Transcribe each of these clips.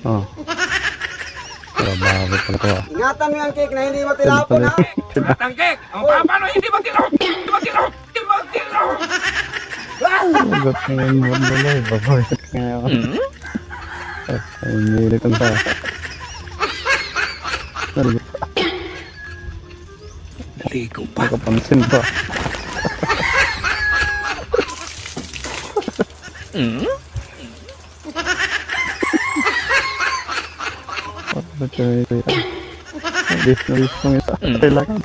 Oh. Trabaho pala ko. Ingatan mo yung cake na hindi matilapon ha. Ang cake! Paano hindi matilo? Hindi matilo! Hindi matilo! Ugat ngayon mo na eh. Babayot ngayon. Ay, milit ang pa. Naligo pa. Nakapansin pa. Bis na bis kong isa. Kailangan.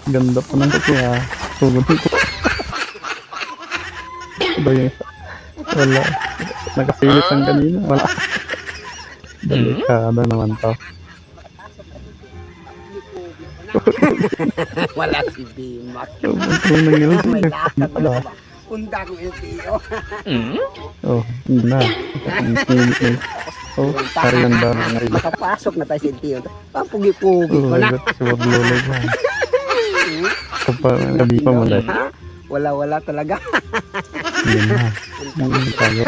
Ganda pa ng kasi ha. Tugutin ko. Ito yung isa. Wala. Nakapilit ang kanina. Wala. Delikado naman to. Wala si Bimak. May lakad na ba? Undang yung tiyo. Oh, hindi na. Oh, kariyan ba na rin. Makapasok na tayo si tiyo. Papugi-pugi ko na. Suwag lolo ba? Kapag nabi pa mo dahil. Wala talaga. Hindi na. Hindi tayo.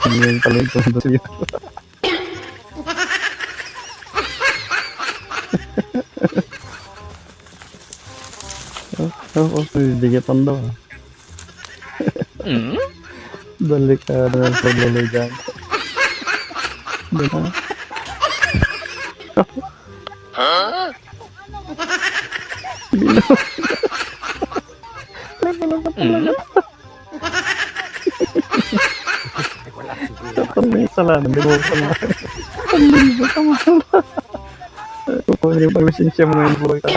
Hindi yung pala ito siya. Digitan daw. Balik ka na sa loloy dyan. Hindi na. Kapag may salanan, di mo pa naman. Ang libo ka mahal. Kukunin yung pag-lisensya mo ngayon buhay ka.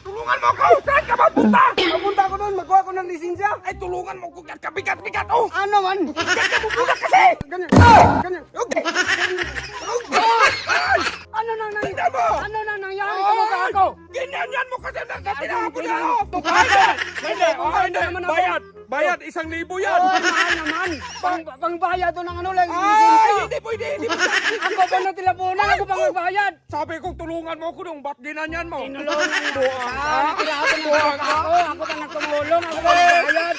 Tulungan mo ako! Saan ka mapunta? Papunta ko doon, magkuha ko ng lisensya. Ay, tulungan mo ko! Kabigat-bigat! Oh! Ano man? Saan ka pupunta kasi? Ganyan. Ganyan. Okay! Ano nang nangyari? Tignan mo! Ano nang nangyari sa mukha ko? Ginyanyan mo kasi nagkatinapo na ako! Bayad! Hindi! Bayad! Bayad! 1,000 yan! Oh, mahal naman. Pangbayad to ng ano lang. Ay! lisensya. Hindi pwede! Hindi mo Ako pa na tilapunan, ako pa magbayad. Sabi kong tulungan mo ko nung ba't ginanyan mo? Tinulungan mo. Buang ka! Tinahapon ng Buang baka ka! ako. Ako pa nagtumulong, ako pa magbayad.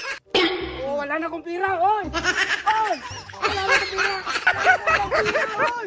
Oh, wala na akong pira, oy. Oy! Wala na akong pira. Wala na akong pira, oy.